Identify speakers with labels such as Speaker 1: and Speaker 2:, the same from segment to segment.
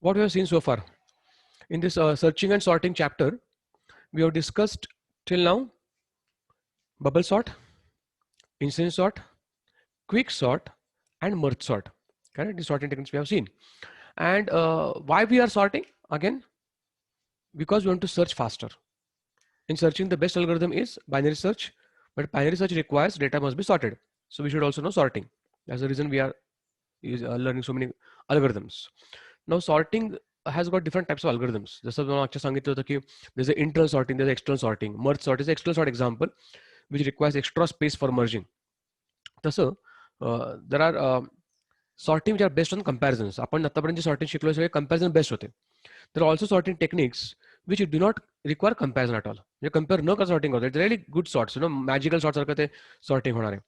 Speaker 1: what we have seen so far in this searching and sorting chapter, we have discussed till now bubble sort, instance sort, quick sort, and merge sort. Correct? The sorting techniques we have seen. And why we are sorting? Again, because we want to search faster. In searching, the best algorithm is binary search, but binary search requires data must be sorted. So we should also know sorting. That's the reason we are learning so many algorithms. Now sorting has got different types of algorithms. जसं मला मागच्या सांगितलं होतं की there's an internal sorting, there's external sorting. Merge sort is an external sort example, which requires extra space for merging. तसं there are sorting which are based on comparisons. आपण आतापर्यंत जे sorting शिकलो सगळे comparison based होते. There are also sorting techniques which do not require comparison at all. म्हणजे compare न कर sorting होतं. It's really good sorts, magical sorts सारखं ते sorting होणार आहे.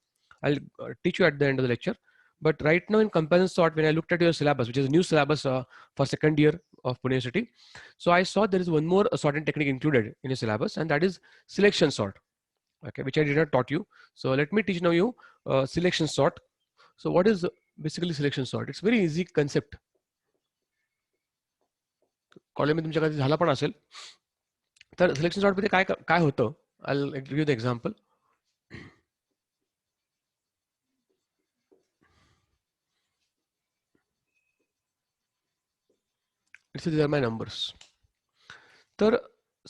Speaker 1: I'll teach you at the end of the lecture. But right now in comparison sort, when I looked at your syllabus, which is a new syllabus for second year of Pune University, so I saw there is one more sorting technique included in your syllabus, and that is selection sort. Okay, which I did not taught you. So let me teach now you selection sort. So what is basically selection sort? It's very easy concept. कॉलेजमध्ये तुमच्या कधी झाला पण असेल तर selection sort मध्ये काय काय होतं I will give you the example it's these are my numbers तर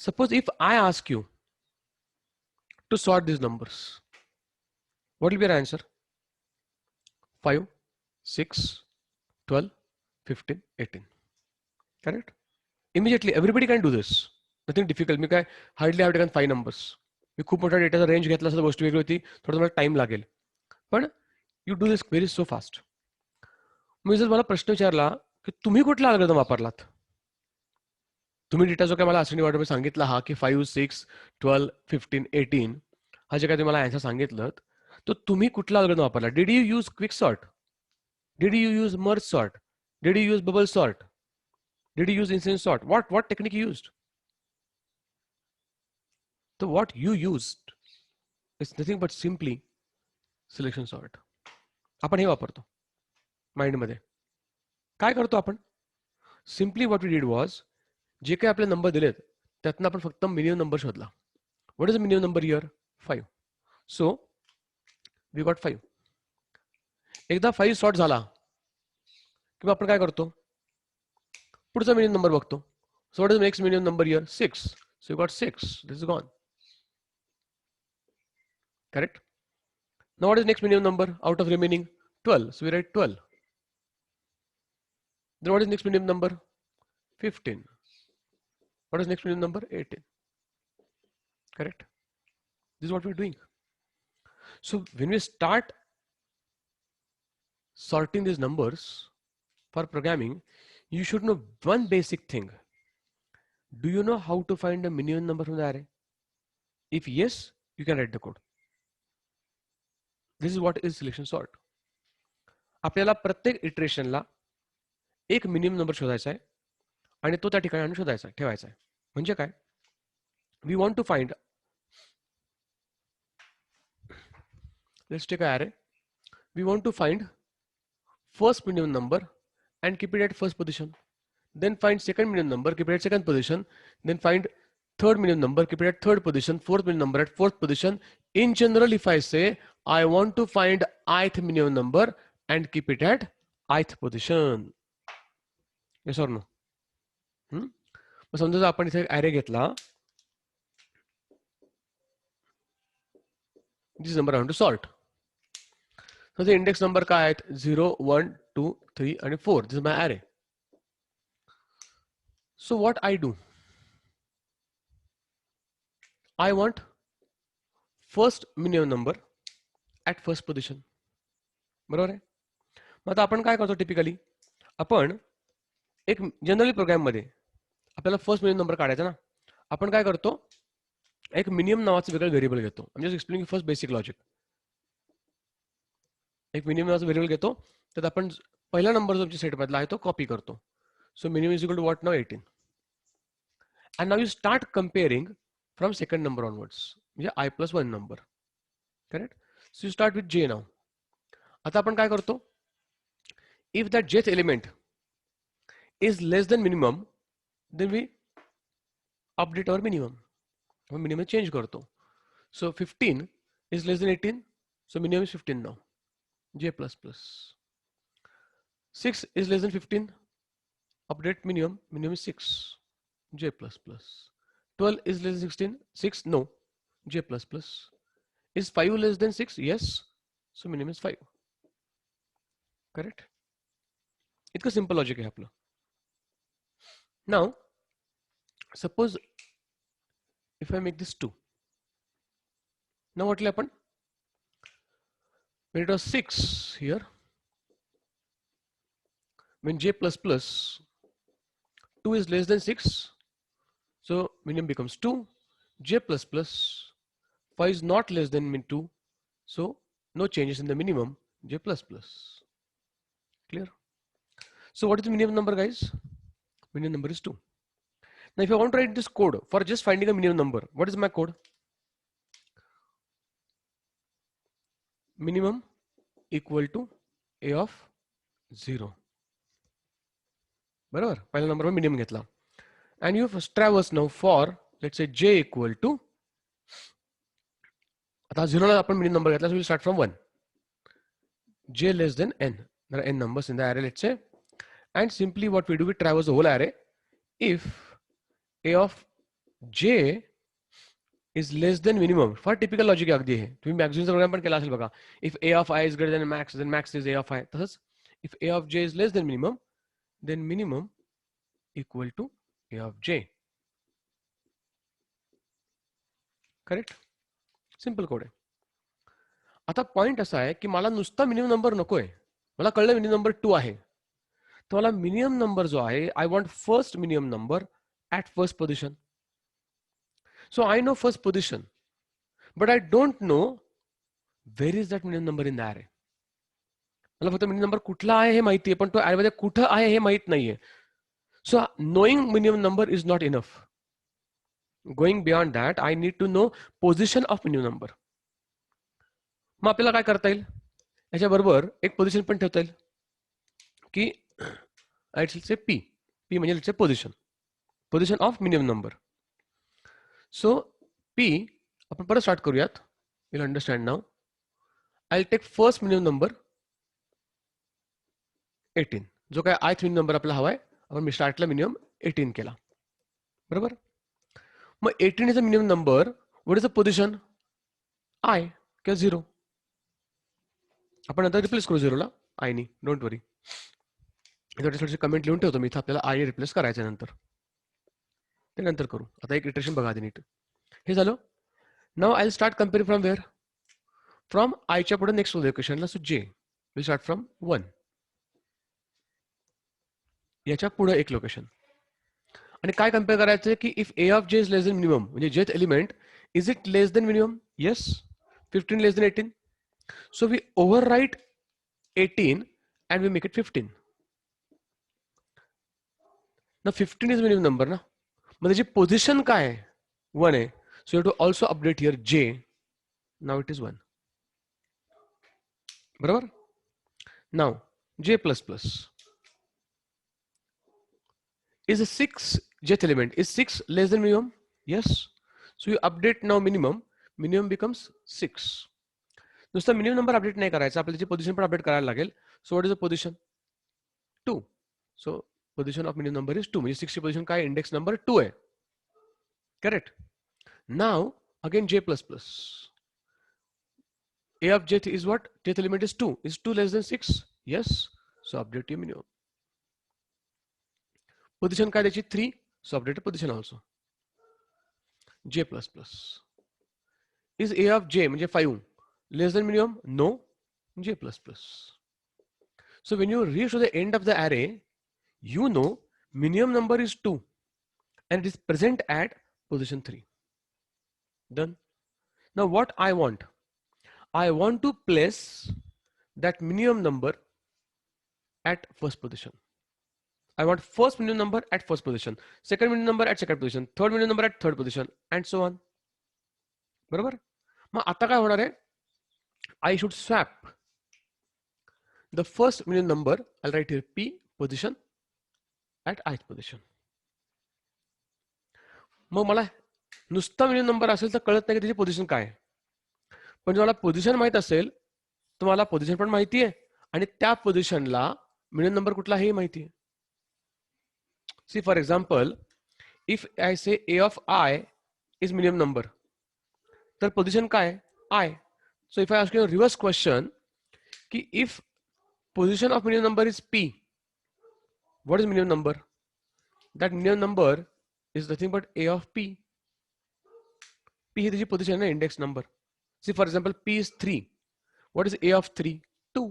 Speaker 1: suppose if I ask you to sort these numbers, what will be your answer? 5, 6, 12, 15, 18. Correct? Immediately everybody can do this. Nothing difficult. मी काय hardly have taken 5 numbers. मी खूप मोठा डेटाचा range घेतला असता गोष्ट वेगळी होती, थोडं मला टाइम लागेल. पण you do this very so fast. मी जर मला प्रश्न विचारला की तुम्ही कुठला अल्गोरिदम वापरलात, तुम्ही डेटा जो काय मला असेंडिंग ऑर्डरमध्ये सांगितला हा की 5, 6, 12, 15, 18 हा जे काय तुम्ही मला आन्सर सांगितलं, तर तुम्ही कुठला अल्गोरिदम वापरला? Did you use quick sort? Did you use merge sort? Did you use bubble sort? Did you use instance sort? what technique you used? So what you used is nothing but simply selection sort. आपण हे वापरतो माइंडमध्ये. काय करतो आपण? Simply what we did was, जे काही आपले नंबर दिलेत त्यातनं आपण फक्त मिनिमम नंबर शोधला. What is the minimum number here? 5. So we got 5. एकदा 5 सॉर्ट झाला किंवा आपण काय करतो, पुढचा मिनिमम नंबर बघतो. So what is next minimum number here? 6. So you got 6. This is gone. Correct? Now what is next minimum number out of remaining? 12. So we write 12. Then what is next minimum number? 15. What is next minimum number? 18. Correct? This is what we're doing. So when we start sorting these numbers for programming, you should know one basic thing. Do you know how to find the minimum number from the array? If yes, you can write the code. This is what is selection sort. आपल्याला प्रत्येक इटरेशनला एक minimum number शोधायचा आहे आणि तो त्या ठिकाणी आणून शोधायचा ठेवायचा आहे. म्हणजे काय? We want to find, let's take a array. We want to find first minimum number and keep it at first position. Then find second minimum number, keep it at second position. Then find third minimum number, keep it at third position. Fourth minimum number at fourth position. In general, if I say I want to find ith minimum number and keep it at ith position. Yes or no? समजा आपण इथे array घेतला. This number I want to sort. So the index number काय आहेत? 0, 1, 2, 3 आणि 4. This is my array. So what I do? I want first minimum number at first position. बरोबर आहे? मग आता आपण काय करतो टिपिकली? आपण एक जनरली प्रोग्राममध्ये आपल्याला फर्स्ट मिनिमम नंबर काढायचा ना, आपण काय करतो, एक मिनिमम नावाचं वेगळं व्हेरिएबल घेतो. I am just explaining first basic logic. एक मिनिमम नावाचं व्हेरिएबल घेतो, तर आपण पहिला नंबर जो आमच्या सेटमधला आहे तो कॉपी करतो. So minimum is equal to what now? 18. And now you start comparing from second number onwards, म्हणजे i+1 नंबर. Correct? So you start with j now. आता आपण काय करतो, if that jth element is less than minimum, then we update our minimum. हम minimum change करतो. So 15 is less than 18, so minimum is 15 now. J plus plus. 6 is less than 15, update minimum, minimum is 6. J plus plus. 12 is less than 16, 6, no. J plus plus. Is 5 less than 6? Yes. So minimum is 5. Correct? इतकं simple logic आहे आपलं. Now, suppose if I make this 2. Now what will happen? When it was 6 here, when J plus plus 2 is less than 6, so minimum becomes 2. J plus plus 5 is not less than min 2, so no changes in the minimum. J plus plus. Clear? So what is the minimum number, guys? Minimum number is 2. Now if I want to write this code for just finding a minimum number, what is my code? Minimum equal to a of 0. बरोबर, पहिल्या number में minimum घेतला. And you traverse now for, let's say j equal to, आता 0 ला आपण minimum number घेतला, so we'll start from 1. J less than n. There are n numbers in the array, let's say. And simply what we do, we traverse the whole array. If a of j is less than minimum, for typical logic अगदी आहे. तुम्ही maximum programme पण केला असेल बघा. If a of I is greater than max, then max is a of I. तसंच if a of j is less than minimum, then minimum equal to a of j. Correct? Simple code आहे. आता point असा आहे की मला नुसता minimum number नकोय. मला कळलं मिनिमम नंबर 2 आहे. तर मला मिनिमम नंबर जो आहे, I want first minimum number at first position. So I know first position, but I don't know where is that minimum number in the array. मला फक्त मिनिमम नंबर कुठला आहे हे माहिती आहे, पण तो array मध्ये कुठं आहे हे माहित नाहीये. So knowing minimum number is not enough. Going beyond that, I need to know position of minimum number. मग आपल्याला काय करता येईल? याच्याबरोबर एक पोझिशन पण ठेवता येईल की लेट्स से पी. पी म्हणजे let's say position of minimum number. So p आपण परत स्टार्ट करूयात. Will understand now. I will take first minimum number 18. जो काय आयथ मिनिमम नंबर आपल्याला हवाय, आपण मी स्टार्टला मिनिमम 18 केला. बरोबर. मग 18 is a minimum number. What is the position? I किंवा 0. आपण नंतर रिप्लेस करू 0 ला आय नी. Don't worry. थोडीशी कमेंट लिहून ठेवतो मी इथं. आपल्याला आय रिप्लेस करायचं नंतर. ते नंतर करू. आता एक इटरेशन बघा आधी नीट. हे झालं. Now I will start comparing from where? From आयच्या पुढे नेक्स्ट लोकेशनला. सो जे विल स्टार्ट फ्रॉम 1. याच्या पुढे एक लोकेशन. आणि काय कम्पेअर करायचं की if A of J is less than minimum, म्हणजे जेथ element is it less than minimum? Yes. 15 less than 18. So we overwrite 18 and we make it 15. Now 15 is minimum number ना. मग त्याची पोझिशन काय आहे? 1 आहे. So you have to also update here j. Now it is 1. बरोबर? Now j plus plus is a 6 jth element. Is 6 less than minimum? Yes. So you update now minimum. Minimum becomes 6. नुसतं minimum number update नाही करायचं, आपल्याला त्याची position पण update करायला लागेल. So what is the position? 2. So position of minimum number is 2. म्हणजे 6 ची पोझिशन काय? इंडेक्स नंबर 2 आहे. Correct. Now again j plus plus. A of jth is what? Jth element is 2. Is 2 less than 6? Yes. So update your minimum. Position काय त्याची? 3. So update position also. J plus plus. Is a of j म्हणजे 5 less than minimum? No. J plus plus. So when you reach to the end of the array, you know minimum number is 2 and it is present at position 3. Done. Now what I want? I want to place that minimum number at first position. I want first minimum number at first position, second minimum number at second position, third minimum number at third position, and so on. बरोबर? मग आता काय होणार आहे? I should swap the first minimum number. I'll write here P position at ith position. मग मला नुसता minimum number असेल तर कळत नाही की त्याची पोझिशन काय आहे. पण जर मला पोझिशन माहित असेल तर मला पोझिशन पण माहिती आहे आणि त्या पोझिशनला मिनिमम नंबर कुठला हेही माहिती आहे. See for example, if I say a of i is minimum number, तर पोझिशन काय i. So if I ask you reverse question की if position of minimum number is p, what is minimum number? That minimum number is nothing but a of p. p ही त्याची पोझिशन आहे, index number. See for example p is 3. what is a of 3? 2.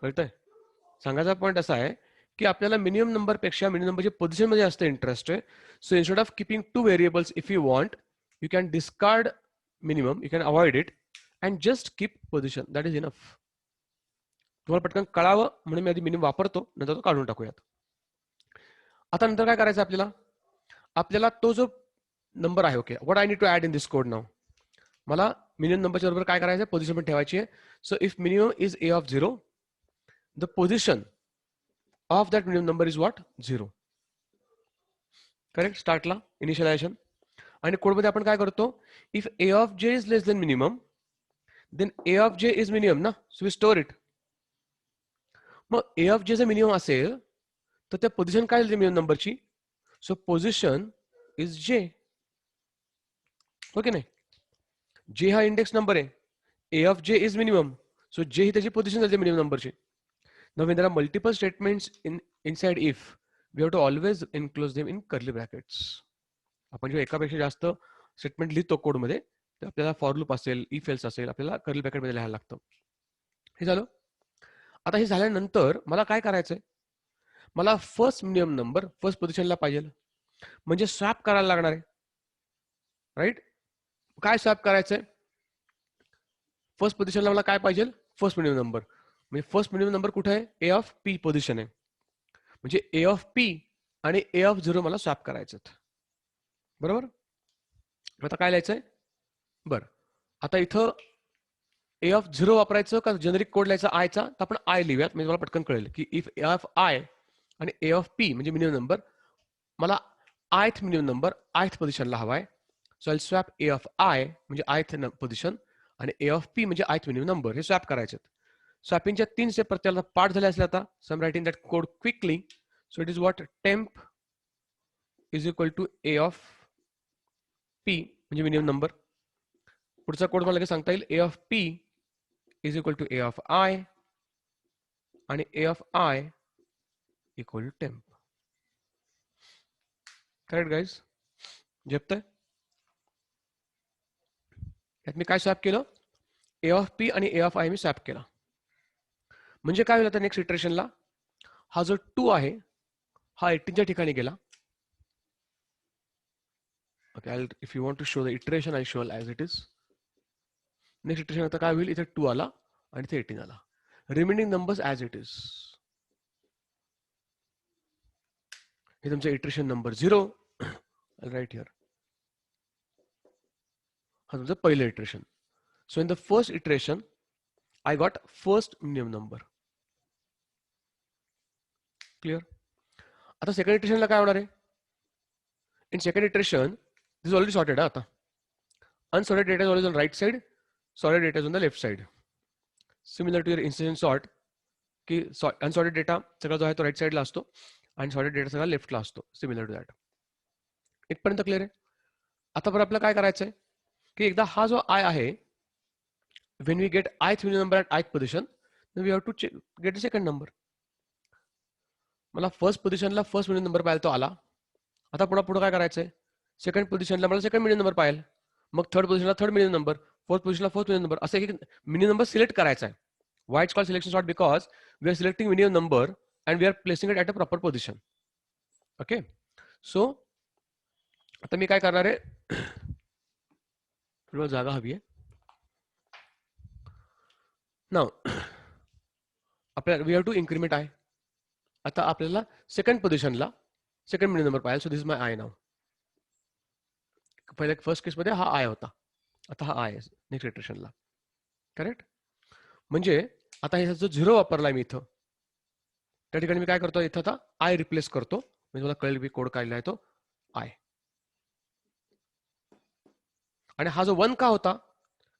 Speaker 1: कळतंय? सांगायचा point असा आहे की आपल्याला मिनिमम नंबर पेक्षा मिनिमम नंबरची पोझिशन मध्ये जास्त इंटरेस्ट आहे. So instead of keeping 2 variables, if you want, you can discard minimum, you can avoid it and just keep position. That is enough. तुम्हाला पटकन कळावं म्हणून मी आधी मिनिमम वापरतो, नंतर तो काढून टाकूयात. आता नंतर काय करायचं आपल्याला, आपल्याला तो जो नंबर आहे, okay, what I need to add in this code now, मला मिनिमम नंबरच्या बरोबर काय करायचं, पोझिशन पण ठेवायची आहे. So if minimum is a of 0, the position of that minimum number is what, 0. Correct. स्टार्टला इनिशियलायझेशन. आणि कोडमध्ये आपण काय करतो, if a of j is less than minimum, then a of j is minimum ना, सो वी स्टोअर इट. मग a of j जर minimum असेल तर त्या पोझिशन काय झाली मिनिमम नंबरची, so position is j. Okay नाही, जे हा इंडेक्स नंबर आहे, a of j is minimum, so j ही त्याची पोझिशन झाली मिनिमम नंबरची. Now when there are multiple statements inside if, we have to always enclose them in curly brackets. आपण जेव्हा एकापेक्षा जास्त स्टेटमेंट लिहितो कोडमध्ये, तर आपल्याला फॉर लूप असेल, इफ एल्स असेल, आपल्याला कर्ली ब्रॅकेटमध्ये लिहायला लागतं. हे झालं. आता हे झाल्यानंतर मला काय करायचंय, मला फर्स्ट मिनिमम नंबर फर्स्ट पोझिशनला पाहिजे, म्हणजे स्वॅप करायला लागणार आहे. राईट. काय स्वॅप करायचंय, फर्स्ट पोझिशनला मला काय पाहिजे, फर्स्ट मिनिमम नंबर. म्हणजे फर्स्ट मिनिमम नंबर कुठे आहे, ए ऑफ पी पोझिशन आहे. म्हणजे ए ऑफ पी आणि ए ऑफ 0 मला स्वॅप करायचं. बरोबर. आता काय लिहायचंय, बरं, आता इथं ए ऑफ 0 वापरायचं का जेनेरिक कोड लिहायचा आयचा, तर आपण आय लिहूयात, म्हणजे मला पटकन कळेल की इफ ए ऑफ आय आणि ए ऑफ पी म्हणजे मिनिमम नंबर, मला आयथ मिनिमम नंबर आयथ पोझिशनला हवाय. सो आय स्वॅप ए ऑफ आय म्हणजे आयथ पोझिशन आणि ए ऑफ पी म्हणजे आयथ मिनिमम नंबर, हे स्वॅप करायचे. स्वॅपिंगच्या 3 स्टेप प्रत्येकाला पाठ झाले असले आता. So I am writing that code quickly. So it is what, temp is equal to a of p म्हणजे मिनिमम नंबर. पुढचा कोड मला लगेच सांगता येईल, a of p is equal to a of i आणि a of i equal to temp. Correct guys, झेपतंय. यात मी काय स्वॅप केलं, ए ऑफ पी आणि a of I me swap केला. म्हणजे काय होईल आता नेक्स्ट इटरेशनला, हा जो 2 आहे हा 18च्या ठिकाणी गेला. Okay, if you want to show the iteration I show as it is. Next iteration आता काय होईल, इथे 2 आला आणि इथे 18 आला. Remaining numbers as it is. हे तुमचं इटरेशन नंबर 0 राईट हिअर. हा तुमचं पहिलं iteration. So in the first iteration I got first minimum number. Clear. आता सेकंड इटरेशनला काय होणार आहे, in second iteration this is already sorted. आता unsorted data is always on right side, sorted data is on the left side. Similar to your instance sort, की unsorted data सगळा जो आहे तो राईट साईडला असतो आणि सॉर्टेड डेटा सगळा लेफ्टला असतो. Similar to that. इथपर्यंत क्लिअर आहे. आता बरं आपल्याला काय करायचंय की एकदा हा जो आय आहे, when we get ith minimum number at ith position, then we have to get the second number. मला फर्स्ट पोझिशनला फर्स्ट मिनिमम नंबर पाहिजे, तो आला. आता पुन्हा पुढे काय करायचंय, सेकंड पोझिशनला मला सेकंड मिनिमम नंबर पाहिजे, मग थर्ड पोझिशनला थर्ड मिनिमम नंबर, फोर्थ पोझिशनला फोर्थ मिनिमम नंबर, असं एक मिनिमम नंबर सिलेक्ट करायचा आहे. Why it's called selection sort? Because we are selecting minimum number and we are placing it at a proper position. Okay, so आता मी काय करणार आहे, थोडी जागा हवी आहे. नाउ आपल्याला वी हॅव टू इन्क्रीमेंट आय. आता आपल्याला सेकंड पोझिशनला सेकंड मिनिमम नंबर पाहिजे. So this is my I नाव. पहिले फर्स्ट केसमध्ये हा आय होता, आता हा आय आहे नेक्स्ट इटरेशनला. करेक्ट. म्हणजे आता हे जो 0 वापरलाय मी इथं, त्या ठिकाणी मी काय करतो, इथं आता आय रिप्लेस करतो, म्हणजे मला कळेल की कोड काय लिहिलाय तो आय. आणि हा जो 1 का होता,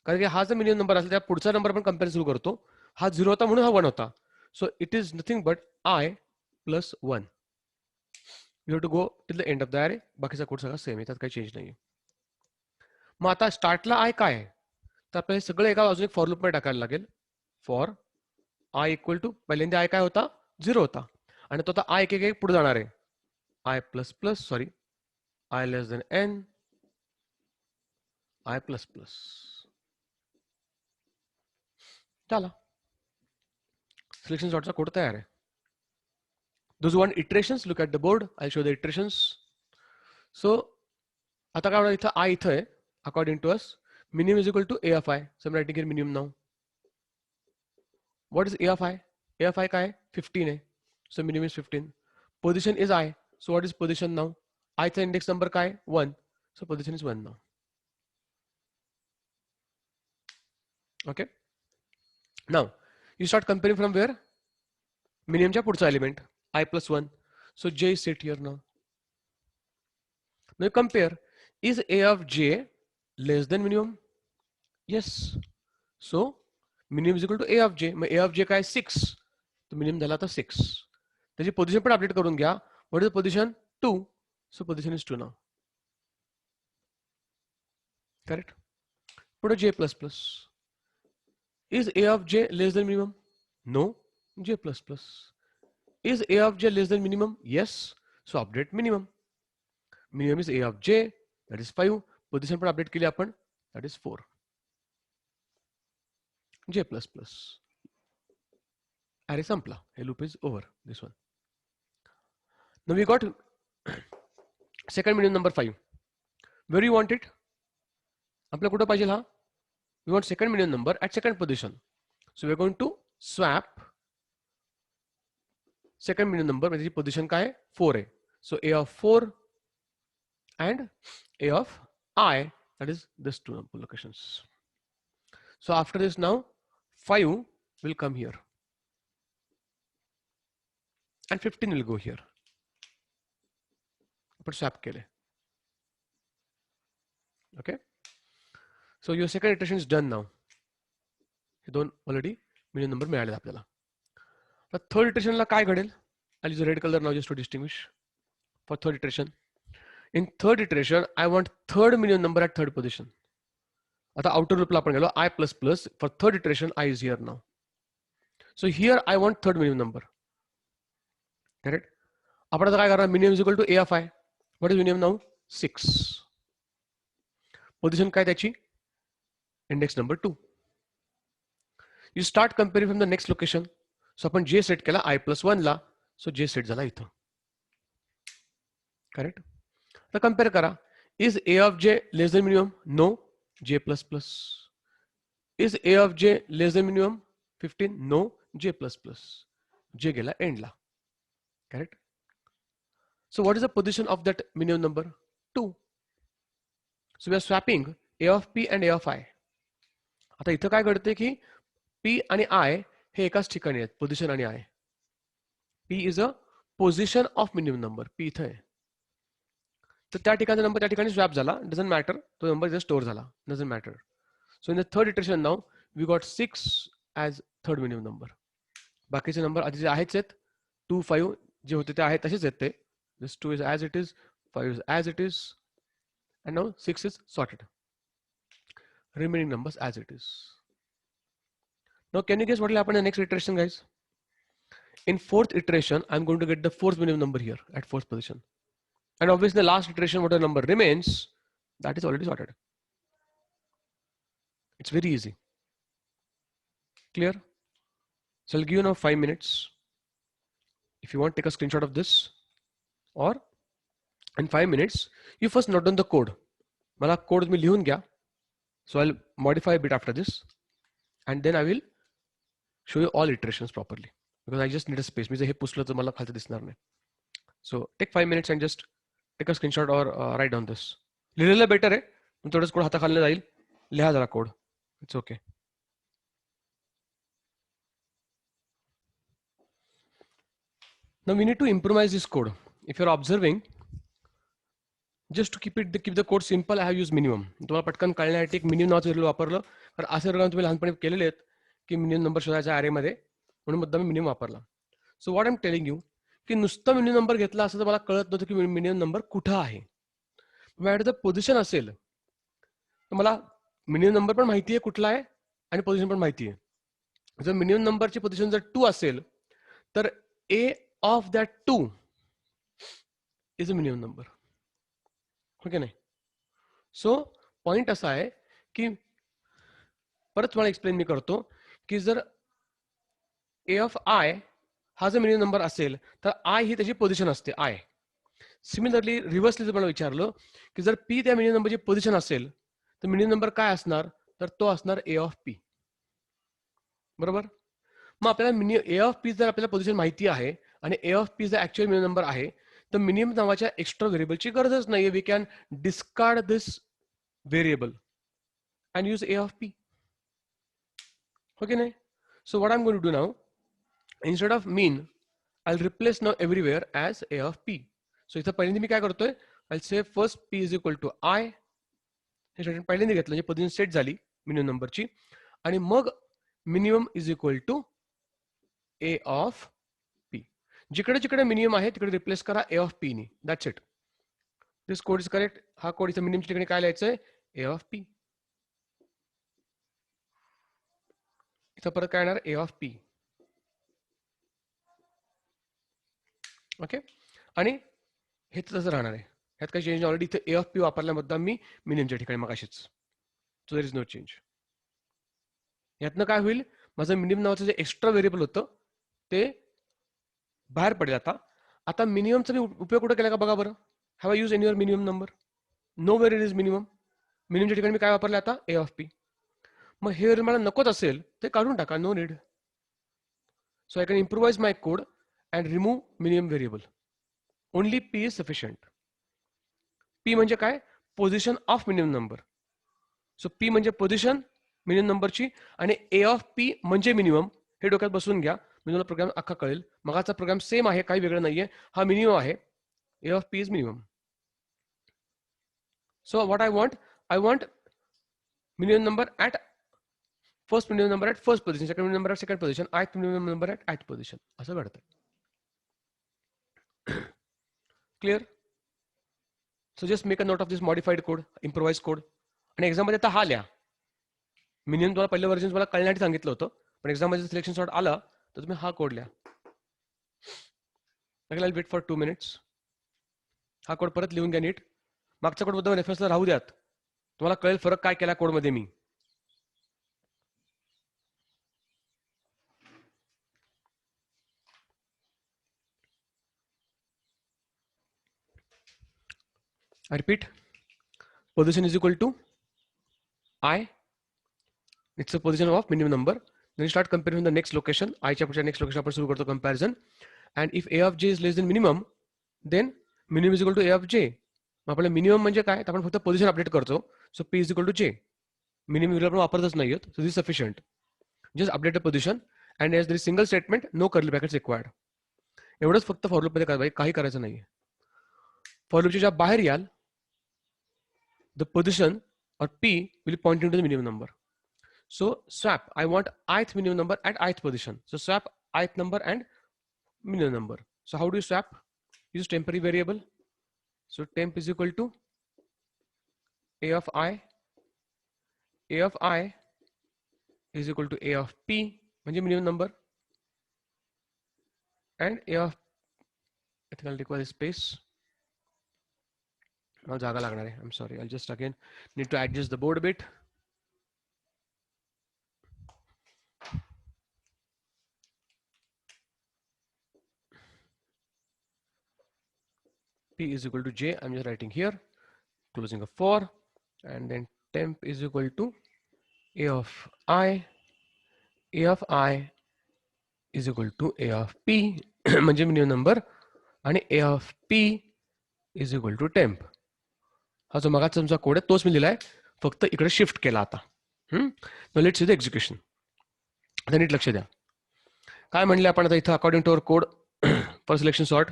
Speaker 1: कारण की हा जर मिनिमम नंबर असेल त्या पुढचा नंबर आपण कंपेअर सुरू करतो. हा 0 होता म्हणून हा 1 होता. So it is nothing but I plus 1. You have to go till the end of the array. बाकीचा कोड सगळा सेम आहे, त्यात काही चेंज नाही. मग आता स्टार्टला आय काय आहे, तर आपल्याला हे सगळं एका अजून एक फॉर लूपमध्ये टाकायला लागेल. फॉर आय इक्वल टू, पहिल्यांदा आय काय होता, 0 होता, आणि तो आता आय एक एक पुढे जाणार आहे. I plus plus, sorry, I less than N, I plus plus. चला, सिलेक्शन सॉर्टचा कोड तयार आहे. Those who want iterations, look at the board. I'll show the iterations. So, आता काय होणार, इथं I इथं आहे. According to us, minimum is equal to A of I. So I'm writing here minimum now. What is A of I? A of I काय आहे? 15 आहे. So minimum is 15. Position is I. So what is position now? I चा index number काय आहे? 1. So position is 1 now. Okay. Now, you start comparing from where? Minimum च्या पुढचा element. I plus 1. So J is set here now. Now you compare. Is A of J less than minimum? Yes. So minimum is equal to A of J. Mug A of J काय 6. तो minimum झाला आता 6. त्याची position पण update करून घ्या. What is the position? 2. So position is 2 now. Correct? Put a J plus plus. Is A of J less than minimum? No. J plus plus. Is A of J less than minimum? Yes. So update minimum. Minimum is A of J. That is 5. Position पण update केली आपण. That is 4. J plus plus. Array संपला. हे loop is over. This one. Now we got second minimum number 5. Where do you want it? आपल्याला कुठं पाहिजे हा? We want second minimum number at second position. So we are going to swap second minimum number, म्हणजे position काय आहे? 4 आहे. So A of 4 and A of I, that is this two locations. So after this now 5 will come here and 15 will go here. आपण swap केले. Okay. So your second iteration is done now. हे दोन already minimum number मिळाले आपल्याला. तर third इटरेशनला काय घडेल? I'll use a red color now just to distinguish. For third iteration, in third iteration I want third minimum number at third position. आता outer loopला आपण गेलो I plus plus. For third iteration I is here now. So here I want third minimum number. Correct? आपण आता काय करणार? Minimum is equal to A of I. What is minimum now? 6. Position काय त्याची? Index number 2. You start comparing from the next location. So आपण J set केला I plus 1 ला. So J set झाला इथं. Correct? तर कंपेअर करा. Is A of J less than minimum? No. J plus plus. Is A of J less than minimum? 15? No. J plus plus. J गेला एंडला. Correct? So what is the position of that minimum number? 2. So we are swapping A of P and A of I. आता इथं काय घडते की P आणि I हे एकाच ठिकाणी आहेत, पोझिशन आणि I. P is a position of minimum number. P इथं आहे. तर त्या ठिकाणचा नंबर त्या ठिकाणी स्वॅप झाला. Doesn't matter. तो नंबर इथे स्टोअर झाला. Doesn't matter. So in the third iteration now we got 6 as third minimum number. बाकीचे नंबर आधी जे आहेच आहेत, 2, 5 जे होते ते आहेत तसेच आहेत ते. This 2 is as it is, 5 is as it is, and now 6 is sorted. Remaining numbers as it is. Now can you guess what will happen in the next iteration, guys? In fourth iteration, I'm going to get the fourth minimum number here at fourth position. And obviously the last iteration, whatever number remains, that is already sorted. It's very easy. Clear? So I'll give you now 5 minutes. If you want, take a screenshot of this, or in 5 minutes, you first note down the code. मला code मी लिहून घ्या. So I'll modify a bit after this, and then I will show you all iterations properly, because I just need a space. मी जर हे पुसलं तर मला खालचं दिसणार नाही. So take 5 minutes and just take a screenshot or write down this. लिहिलेलं better आहे. थोडंच code हाताखाली जाईल. लिहा जरा code. It's okay. Now we need to improvise this code. If you're observing, just to keep the code simple, I have used minimum. तुम्हाला पटकन कळण्यासाठी एक मिनिमम नावाचं व्हेरिएबल वापरलं. तर असे प्रोग्राम तुम्ही लहानपणी केलेले आहेत की मिनिमम नंबर शोधायचा अरेमध्ये, म्हणून मुद्दा मी मिनिमम वापरला. सो what I am telling you की नुसतं मिनिमम नंबर घेतला असं तर मला कळत नव्हतं की मिनिमम नंबर कुठं आहे. माझ्याकडे जर पोझिशन असेल तर मला मिनिमम नंबर पण माहिती आहे कुठला आहे आणि पोझिशन पण माहिती आहे. जर मिनिमम नंबरची पोझिशन जर 2 असेल तर a of that 2 is a minimum number. Okay नाही. सो पॉइंट असा आहे की परत तुम्हाला एक्सप्लेन मी करतो की जर ए ऑफ आय हा जर मिनिमम नंबर असेल तर आय ही त्याची पोझिशन असते आय. सिमिलरली रिव्हर्सली जर मला विचारलं की जर पी त्या मिनिमम नंबरची पोझिशन असेल तर मिनिमम नंबर काय असणार, तर तो असणार ए ऑफ पी. बरोबर. मग आपल्याला ए ऑफ पी जर आपल्याला पोझिशन माहिती आहे आणि ए ऑफ पी जर ऍक्च्युअल मिनिमम नंबर आहे तर मिनिमम नावाच्या एक्स्ट्रा व्हेरिएबलची गरजच नाहीये. We can discard this variable and use a of p. Okay नाही. So what I am going to do now, instead of mean I replace now everywhere as a of p. सो इथं पहिल्यांदा मी काय करतोय, I say first p is equal to i. हे statement पहिल्यांदा घेतलं म्हणजे पोझिशन सेट झाली मिनिमम नंबरची, आणि मग minimum is equal to a of p. जिकडे जिकडे मिनिमम आहे तिकडे रिप्लेस करा ए ऑफ पी नी. That's it. This code is correct. हा कोड इथं मिनिममच्या ठिकाणी काय लिहायचंय, ए ऑफ पी. इथं परत काय येणार, ए ऑफ पी. ओके. आणि हे तसं राहणार आहे, ह्यात काही चेंज. ऑलरेडी इथे ए ऑफ पी वापरल्याबद्दल मी मिनिममच्या ठिकाणी मग अशीच. सो देर इज नो चेंज. यातनं काय होईल, माझं मिनिमम नावाचं जे एक्स्ट्रा व्हेरिएबल होतं ते बाहेर पडेल. आता मिनिममचा मी उपयोग कुठे केला का बघा बरं. Have I use any your minimum number, no where it is minimum. मिनिममच्या ठिकाणी मी काय वापरलं आता, ए ऑफ पी. मग हे मला नकोच असेल ते काढून टाका, no need. So I can improvise my code and remove minimum variable. Only p is sufficient. P म्हणजे काय, position of minimum number. So p म्हणजे पोझिशन मिनिमम नंबरची आणि ए ऑफ पी म्हणजे मिनिमम. हे डोक्यात बसून घ्या, मी तुम्हाला प्रोग्राम अख्खा कळेल. मगाचा प्रोग्राम सेम आहे, काही वेगळं नाहीये. हा मिनिमम आहे, a of p is minimum. So what I want minimum number at first minimum number at first position, second minimum number at second position, ith minimum number at ith position, असं घडतं. क्लिअर. So just make a note of this modified code, improvise code. आणि एक्झाममध्ये आता हा लिहा. Minimum तुम्हाला पहिलं व्हर्जन तुम्हाला कळण्यासाठी सांगितलं होतं, पण एक्झाममध्ये सिलेक्शन सॉर्ट आला तर तुम्ही हा कोड लिहा. आय वेट फॉर 2 minutes. हा कोड परत लिहून घ्या नीट. मागच्या कोड बद्दल रेफरन्सला राहू द्यात, तुम्हाला कळेल फरक काय केला कोडमध्ये मी. I repeat, position is equal to I. It's a position of minimum number. Then you start comparing the next location. I च्या पुढच्या next location आपण सुरू करतो comparison. And if a of j is less than minimum, then minimum is equal to a of j. मग आपल्याला minimum म्हणजे काय, आपण फक्त पोझिशन अपडेट करतो. सो p is equal to j. Minimum आपण वापरतच नाही आहोत. So this sufficient. Just update the position and as there is single statement, no curly brackets required. एवढंच फक्त फॉर लूप मध्ये करायचं, काही करायचं नाहीये. फॉर लूपच्या ज्या बाहेर याल, the position or p will point into the minimum number. So swap, I want ith minimum number at ith position. So swap ith number and minimum number. So how do you swap? Use temporary variable. So temp is equal to a of i. A of i is equal to a of p म्हणजे minimum number, and a of, I think I'll require space. मला जागा लागणार आहे. I'm sorry, I'll just again need to adjust the board a bit. P is equal to j. I'm just writing here, closing a for, and then temp is equal to a of i. A of i is equal to a of p म्हणजे minimum number, आणि a of p is equal to temp. हा जो मगाचा तुमचा code आहे तोच मी लिहिलाय, फक्त इकडे shift केला आता. Let's see the execution. आता नीट लक्ष द्या. काय म्हणले आपण आता इथं, according to our code for selection sort.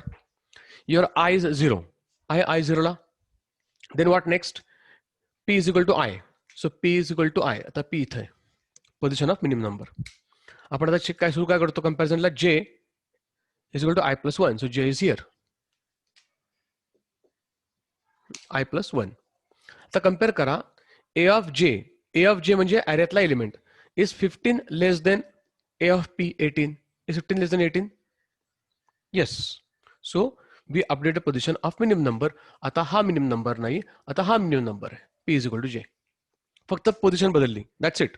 Speaker 1: Your I is 0. I 0 ला. Then what next? P is equal to I. So P is equal to I. आता P इथे पोझिशन ऑफ मिनिमम नंबर. आपण आता चेक काय सुरू काय करतो कंपॅरिझनला. J is equal to I plus 1. So J is here. I plus 1. आता compare करा. A of J म्हणजे ॲरेतला element is 15 less than A of P 18. Is 15 less than 18? Yes. So we update the position of minimum number. आता हा minimum number नाही, आता हा minimum number आहे. P is equal to J. फक्त position बदलली. That's it.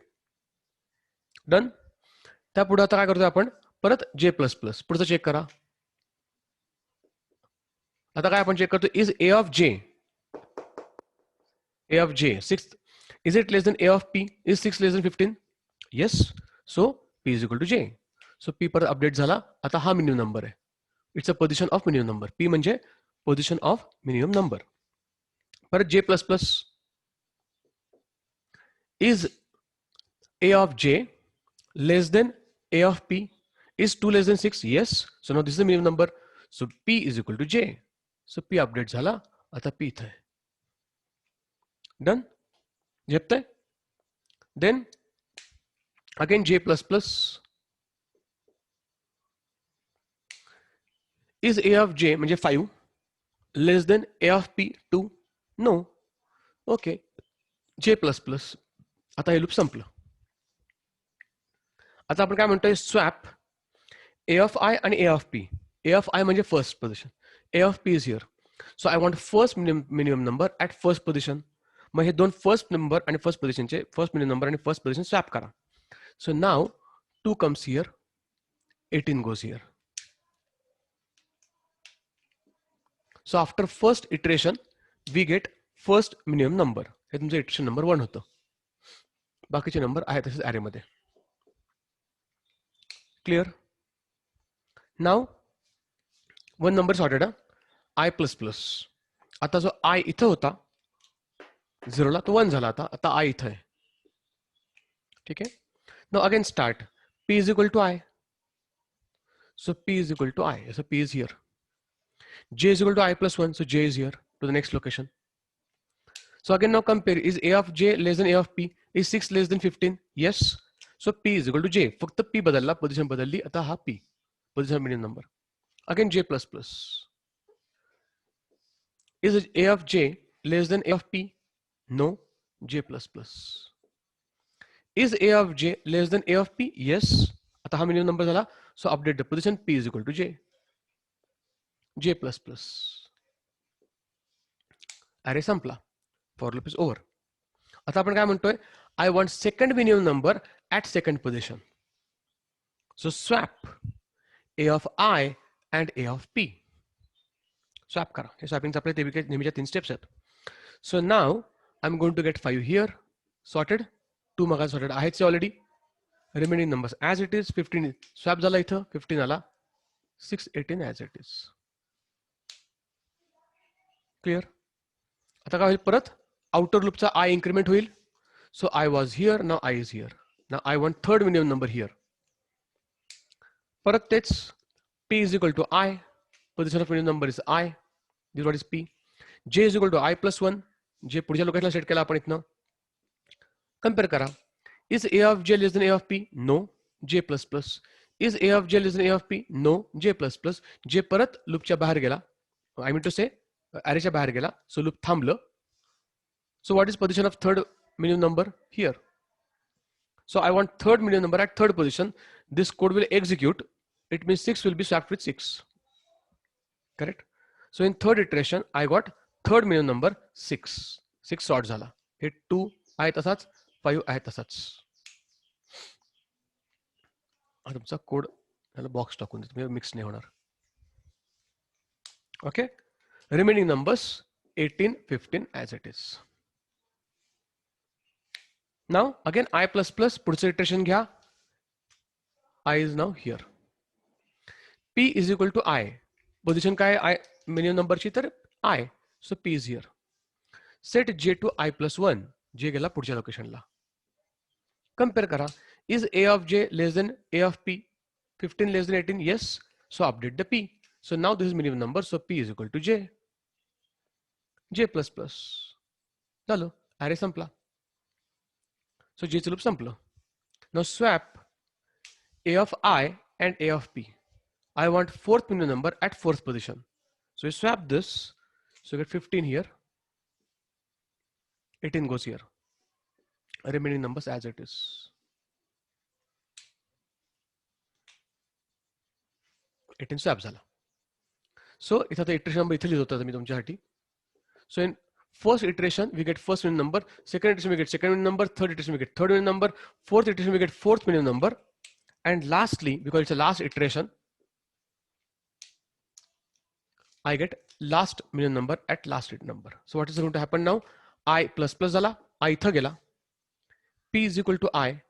Speaker 1: Done. त्यापुढे आता काय करतोय आपण परत J प्लस प्लस. पुढचं चेक करा. आता काय आपण चेक करतो. Is A of J 6. Is it less than A of P? Is 6 less than 15? Yes. So P is equal to J. So P परत अपडेट झाला. आता हा मिनिमम नंबर आहे. It's a position of minimum number. P म्हणजे position of minimum number. परत J plus plus. Is A of J less than A of P? Is 2 less than 6? Yes. So now this is the minimum number. So P is equal to J. So P update झाला. आता P इथे आहे. Done. झेपतंय. Then again J plus plus. Is A of J म्हणजे 5 less than A of P 2? No. Okay. J plus plus. आता हे loop संपलं. आता आपण काय म्हणतोय स्वॅप A of I आणि A of P. A of I म्हणजे first position. A of P is here. So I want first minimum number at first position. मग हे दोन फर्स्ट नंबर आणि फर्स्ट पोझिशनचे फर्स्ट मिनिमम नंबर आणि first position swap करा. So now 2 comes here, 18 goes here. So after first iteration we get first minimum number. हे तुमचं iteration number 1 होतं. बाकीचे नंबर आहेत तसेच ॲरेमध्ये. Clear. Now 1 number sorted. I plus plus. आता जो I इथं होता 0ला तो 1 झाला. आता I इथं आहे. ठीक आहे. Now again start. P is equal to I. So P is equal to I. So P is here. J is equal to I plus 1. So J is here to the next location. So again now compare. Is A of J less than A of P? Is 6 less than 15? Yes. So P is equal to J. फक्त P बदलला, position बदलली. आता हा P position minimum number. Again J plus plus. Is A of J less than A of P? No. J plus plus. Is A of J less than A of P? Yes. आता हा minimum number झाला. So update the position. P is equal to J. J plus plus. अरे संपला. For loop is over. आता आपण काय म्हणतोय. I want second minimum number at second position. So swap A of I and A of P. Swap करा. हे swapping आपले नेहमीच्या 3 स्टेप्स आहेत. So now I am going to get 5 here sorted. 2 मगा सॉर्टेड आहेच already. Remaining numbers as it is. 15 swap झाला इथं. 15 आला. 6 18 ॲज इट इज. क्लिअर. आता काय होईल परत आउटर लूपचा आय इन्क्रीमेंट होईल. So I was here. Now i is here. Now I want third minimum number here. परत तेच. P is equal to I. Position of minimum number is I. This is what is P. J is equal to I plus 1. J पुढच्या लोकेशनला set केला आपण इथनं. Compare करा. Is A of J less than A of P? No. J plus plus. Is A of J less than A of P? No. J plus plus. J परत लूपच्या बाहेर गेला. I mean to say अरेच्या बाहेर गेला. सो loop थांबलं. So what is position of third minimum number here? So I want third minimum number at third position. This code will execute. It means 6 will be swapped with 6. Correct? So in third iteration, I got third minimum number 6. 6 sort झाला. हे 2 आहे तसाच, 5 आहे तसाच. हा तुमचा code याला box टाकून देतो, मिक्स नाही होणार. Okay. Remaining numbers 18 15 as it is. Now again I plus plus पुढचं इटरेशन घ्या. I is now here. P is equal to I. Position काय I मिनिमम नंबरची तर I. So P is here. Set J to I plus 1. J गेला पुढच्या लोकेशनला. Compare करा. Is A of J less than A of P? 15 less than 18? Yes. So update the P. So now this is minimum number, so P is equal to J. J plus plus. झालं, array संपला. So J चं loop संपलं. Now swap A of I and A of P. I want fourth minimum number at fourth position. So you swap this, so you get 15 here, 18 goes here. Remaining numbers as it is. It swap झाला. So इथं आता iteration number इथे लिहित होता मी तुमच्यासाठी. So in first iteration we get first minimum number, second iteration we get second minimum number, third iteration we get third minimum number, fourth iteration we get fourth minimum number, and lastly, because it's a last iteration, I get last minimum number at last number. So what is going to happen now? I plus plus झाला, I इथं गेला. P is equal to I.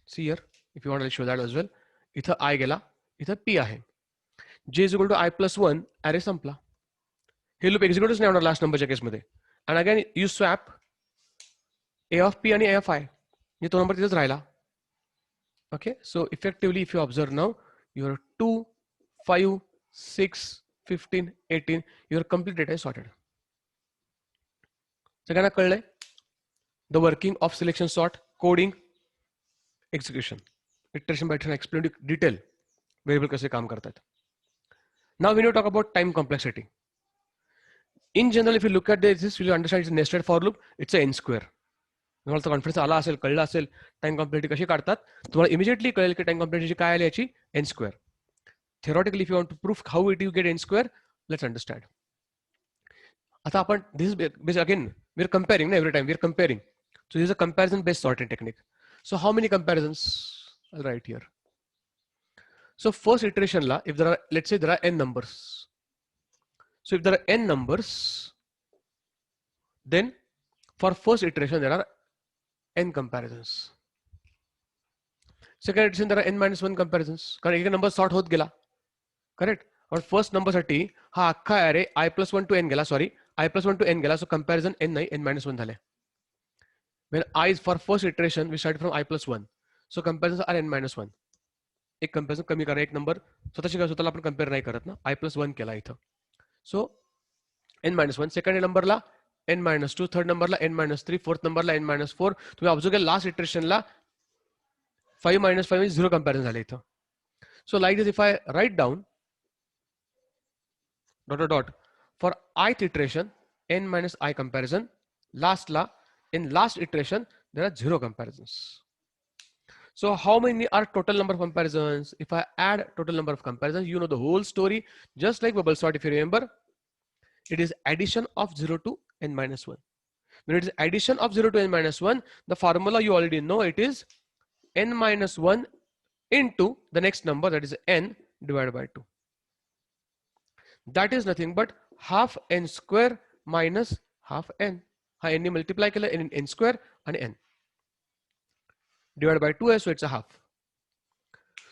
Speaker 1: See here, if you want to show that as well. इथं I गेला, इथं P आहे. J is equal to I plus 1, array संपला. हे loop एक्झिक्यूटच नाही होणार लास्ट नंबरच्या केसमध्ये. And again you swap A of P आणि A of I. हे तो नंबर तिथेच राहिला. Okay, so effectively if you observe now, your 2, 5, 6, 15, 18, your complete data is sorted. सगळ्यांना कळलंय? The working of selection sort, coding, execution. Iteration by iteration explained in detail. Variable कसे काम करतात. Now when you talk about time complexity. In general, if you look at this, you will understand it's a nested for loop. It's a n square. तुम्हाला confidence आला असेल, कळलं असेल time complexity कशी काढतात, तुम्हाला इमिजिएटली कळेल की टाइम कॉम्प्लेक्सिटी काय आली याची n square. Theoretically, if you want to prove how it you get n square, let's understand. आता आपण this is again we're comparing every time we're comparing. So this is a comparison based sorting technique. So how many comparisons? I'll write here. So first iteration la, if there are, let's say there are n numbers. So if there are n numbers, then for first iteration there are n comparisons. Second iteration there are n minus 1 comparisons. कारण एक number sort होत गेला, correct. और first number साठी हा अख्खा अरे I plus 1 to n गेला, sorry I plus 1 to n गेला, so comparison n नाही n minus 1 झाले. When I is for first iteration we start from I plus 1, so comparisons are n minus 1. एक comparison कमी करा, एक number स्वतःला आपण कम्पेअर नाही करत ना, I plus 1 केला इथं, सो n minus 1. सेकंड नंबरला n minus 2, थर्ड नंबरला n minus 3, फोर्थ नंबरला n minus 4. तुम्ही ऑब्झर्व केलं लास्ट इटरेशनला 5 minus 5 0 कंपॅरिझन झाले इथं. So like this, if I write down dot dot for ith iteration n minus I comparison, lastला in last iteration there are 0 comparisons. So how many are total number of comparisons? If I add total number of comparisons, you know the whole story. Just like bubble sort, if you remember, it is addition of 0 to n minus 1. When it is addition of 0 to n minus 1, the formula you already know, it is n minus 1 into the next number, that is n divided by 2. That is nothing but half n square minus half n. हा n ने multiply केलं in n square and n divided by 2, so it's a half.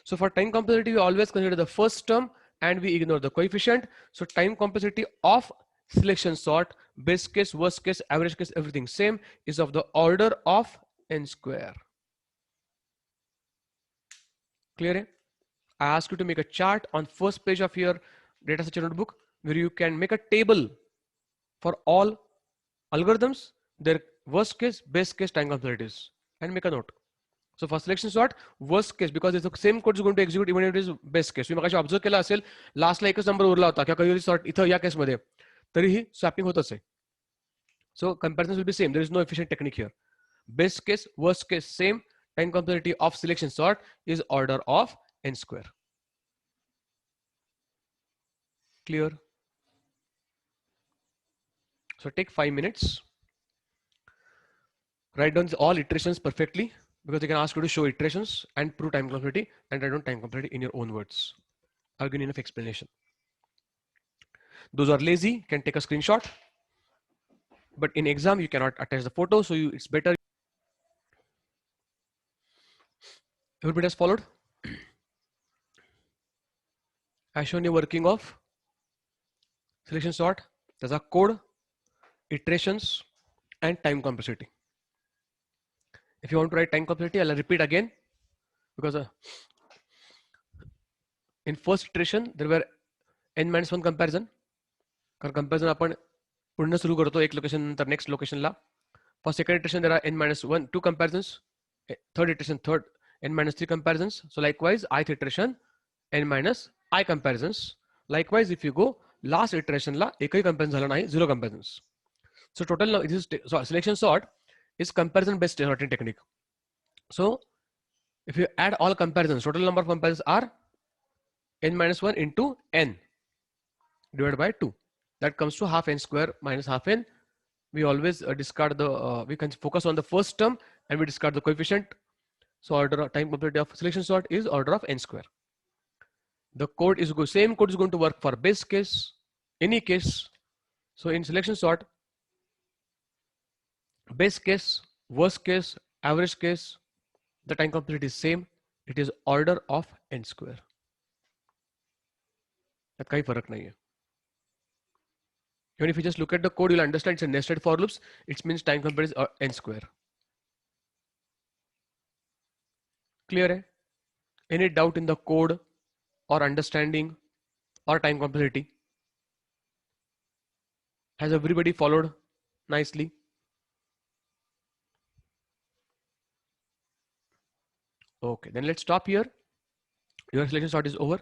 Speaker 1: So for time complexity, we always consider the first term and we ignore the coefficient. So time complexity of selection sort, best case, worst case, average case, everything same, is of the order of n square. Clear? I ask you to make a chart on first page of your data structure notebook where you can make a table for all algorithms, their worst case, best case, time complexities, and make a note. So for selection sort, worst case, because it's the same code is going to execute even if it is best case. तुम्ही मगाशी observe केला असेल, लास्टला एकच number Urla होता किंवा काही sort इथं या केसमध्ये तरीही स्वॅपिंग होतच आहे. So comparisons will be same. There is no efficient technique here. Best case, worst case, same. Time complexity of selection sort is order of n square. Clear? So take 5 minutes. Write down all iterations perfectly, because they can ask you to show iterations and prove time complexity, and write down time complexity in your own words. I'll give you enough explanation. Those who are lazy can take a screenshot, but in exam you cannot attach the photo, so it's better. Everybody has followed? I shown you working of selection sort. There's a code, iterations, and time complexity. If you want to write time complexity, I'll repeat again, because in first iteration there were n-1 comparison, कारण comparison आपण पुढनं सुरू करतो एक location नंतर next लोकेशनला. For second iteration there are n-1 2 comparisons, third iteration third n-3 comparisons. So likewise ith iteration n-I comparisons. Likewise if you go last iteration ला एकही comparison झाला नाही, 0 comparisons. So total now this is selection sort is comparison based sorting technique. So if you add all comparisons, total number of comparisons are n-1 into n divided by 2. That comes to half n square minus half n. We always discard the, we can focus on the first term and we discard the coefficient. So order of time complexity of selection sort is order of n square. The code is same code is going to work for base case, any case. So in selection sort, base case, worst case, average case, the time complexity is same. It is order of n square. त्यात काही फरक नाहीये. Even if you just look at the code, you'll understand it's a nested for loops. It means time complexity is n square. Clear hai? Any doubt in the code or understanding or time complexity? Has everybody followed nicely? Okay, then let's stop here. Your selection sort is over.